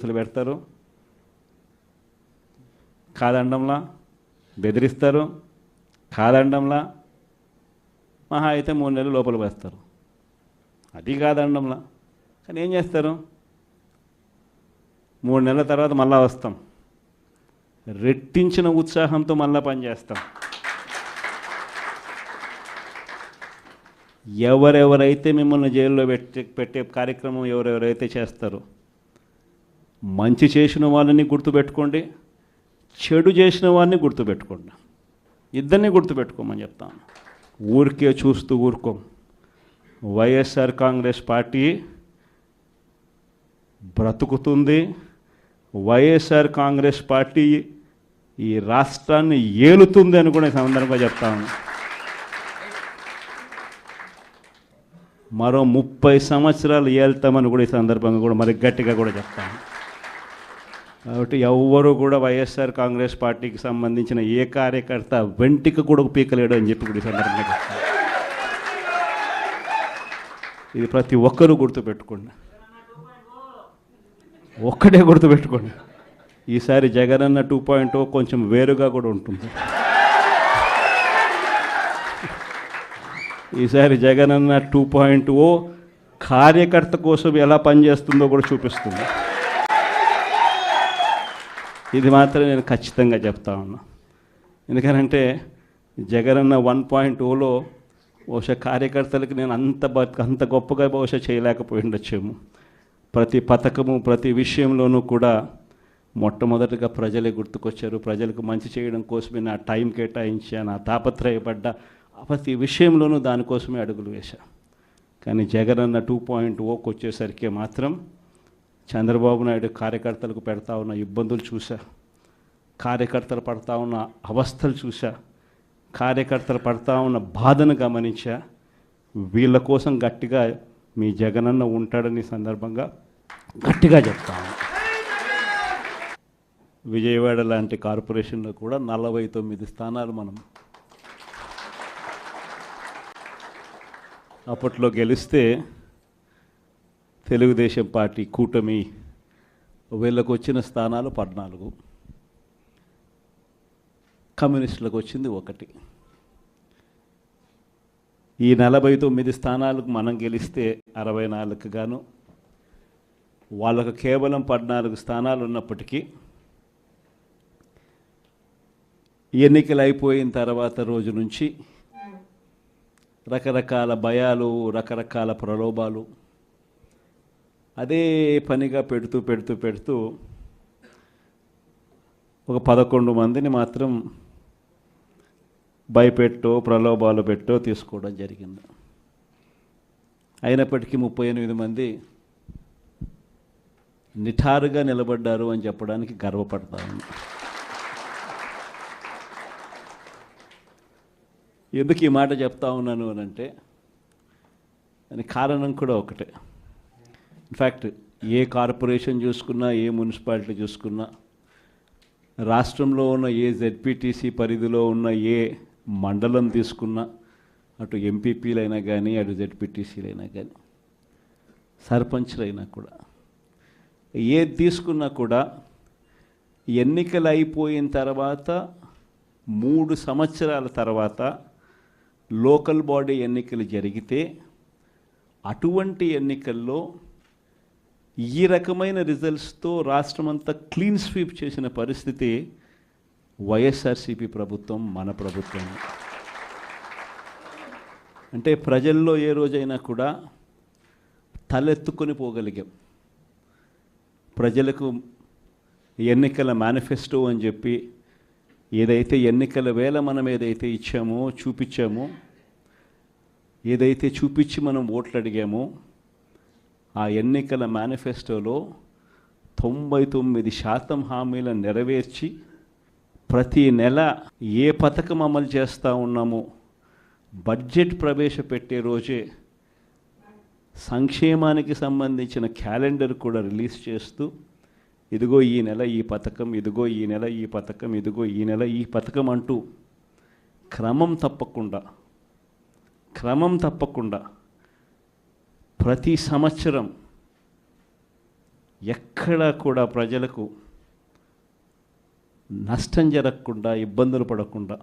అసలు పెడతారు, కాదండంలా బెదిరిస్తారు, కాదండంలా మహా అయితే 3 నెలలు లోపల వేస్తారు. అది కాదండంలా. కానీ ఏం చేస్తారు? 3 నెలల తర్వాత మళ్ళా వస్తాం, రెట్టించిన ఉత్సాహంతో మళ్ళా పనిచేస్తాం. ఎవరెవరైతే మిమ్మల్ని జైల్లో పెట్టే కార్యక్రమం ఎవరెవరైతే చేస్తారో, మంచి చేసిన వాళ్ళని గుర్తుపెట్టుకోండి, చెడు చేసిన వాడిని గుర్తుపెట్టుకోండి. ఇద్దరిని గుర్తుపెట్టుకోమని చెప్తాను. ఊరికే చూస్తూ ఊరుకోం. వైఎస్ఆర్ కాంగ్రెస్ పార్టీ బ్రతుకుతుంది. వైఎస్ఆర్ కాంగ్రెస్ పార్టీ ఈ రాష్ట్రాన్ని ఏలుతుంది అని కూడా ఈ సందర్భంగా చెప్తాను. మరో 30 సంవత్సరాలు ఏళ్తామని కూడా ఈ సందర్భంగా కూడా మరి గట్టిగా కూడా చెప్తాను. కాబట్టి ఎవ్వరూ కూడా వైఎస్ఆర్ కాంగ్రెస్ పార్టీకి సంబంధించిన ఏ కార్యకర్త వెంటికి కూడా పీకలేడు అని చెప్పి కూడా ఈ సందర్భంగా చెప్తాను. ఇది ప్రతి ఒక్కరూ గుర్తుపెట్టుకోండి, ఒక్కటే గుర్తుపెట్టుకోండి. ఈసారి జగనన్న 2.0 కొంచెం వేరుగా కూడా ఉంటుంది. ఈసారి జగనన్న 2.0 కార్యకర్త కోసం ఎలా పనిచేస్తుందో కూడా చూపిస్తుంది. ఇది మాత్రం నేను ఖచ్చితంగా చెప్తా ఉన్నా. ఎందుకనంటే జగనన్న 1.0లో బహుశా కార్యకర్తలకి నేను అంత గొప్పగా బహుశా చేయలేకపోయి ఉండొచ్చేమో. ప్రతి పథకము ప్రతి విషయంలోనూ కూడా మొట్టమొదటిగా ప్రజలే గుర్తుకొచ్చారు. ప్రజలకు మంచి చేయడం కోసమే నా టైం కేటాయించా, నా తాపత్రయపడ్డా, ప్రతి విషయంలోనూ దానికోసమే అడుగులు వేశా. కానీ జగనన్న 2.0కి వచ్చేసరికి మాత్రం చంద్రబాబు నాయుడు కార్యకర్తలకు పెడతా ఉన్న ఇబ్బందులు చూసా, కార్యకర్తలు పడతా ఉన్న అవస్థలు చూసా, కార్యకర్తలు పడతా ఉన్న బాధను గమనించా. వీళ్ళ కోసం గట్టిగా మీ జగనన్న ఉంటాడని సందర్భంగా గట్టిగా చెప్తాను. విజయవాడ లాంటి కార్పొరేషన్లో కూడా 49 స్థానాలు మనం అప్పట్లో గెలిస్తే తెలుగుదేశం పార్టీ కూటమి వీళ్ళకు వచ్చిన స్థానాలు 14, కమ్యూనిస్టులకు వచ్చింది 1. ఈ 49 స్థానాలకు మనం గెలిస్తే 64కు గాను వాళ్ళకు కేవలం 14 స్థానాలు ఉన్నప్పటికీ ఎన్నికలు అయిపోయిన తర్వాత రోజు నుంచి రకరకాల భయాలు, రకరకాల ప్రలోభాలు అదే పనిగా పెడుతూ ఒక 11 మందిని మాత్రం భయపెట్టో ప్రలోభాలు పెట్టో తీసుకోవడం జరిగింది. అయినప్పటికీ 38 మంది నిఠారుగా నిలబడ్డారు అని చెప్పడానికి గర్వపడతాను. ఎందుకు ఈ మాట చెప్తా ఉన్నాను అని అంటే దానికి కారణం కూడా ఒకటే. ఇన్ఫ్యాక్ట్ ఏ కార్పొరేషన్ చూసుకున్నా, ఏ మున్సిపాలిటీ చూసుకున్నా, రాష్ట్రంలో ఉన్న ఏ జెడ్పీటీసీ పరిధిలో ఉన్న ఏ మండలం తీసుకున్నా, అటు ఎంపీపీలైనా కానీ, అటు జెడ్పీటీసీలైనా కానీ, సర్పంచ్లైనా కూడా, ఏది తీసుకున్నా కూడా ఎన్నికలు అయిపోయిన తర్వాత 3 సంవత్సరాల తర్వాత లోకల్ బాడీ ఎన్నికలు జరిగితే అటువంటి ఎన్నికల్లో ఈ రకమైన రిజల్ట్స్తో రాష్ట్రమంతా క్లీన్ స్వీప్ చేసిన పరిస్థితి వైఎస్ఆర్సీపీ ప్రభుత్వం, మన ప్రభుత్వం. అంటే ప్రజల్లో ఏ రోజైనా కూడా తలెత్తుకొని పోగలిగాం. ప్రజలకు ఎన్నికల మేనిఫెస్టో అని చెప్పి ఏదైతే ఎన్నికల వేళ మనం ఏదైతే ఇచ్చామో, చూపించామో, ఏదైతే చూపించి మనం ఓట్లు అడిగామో, ఆ ఎన్నికల మేనిఫెస్టోలో 99% హామీలను నెరవేర్చి ప్రతి నెల ఏ పథకం అమలు చేస్తూ ఉన్నామో బడ్జెట్ ప్రవేశపెట్టే రోజే సంక్షేమానికి సంబంధించిన క్యాలెండర్ కూడా రిలీజ్ చేస్తూ, ఇదిగో ఈ నెల ఈ పథకం, ఇదిగో ఈ నెల ఈ పథకం, ఇదిగో ఈ నెల ఈ పథకం అంటూ క్రమం తప్పకుండా ప్రతి సంవత్సరం ఎక్కడా కూడా ప్రజలకు నష్టం జరగకుండా, ఇబ్బందులు పడకుండా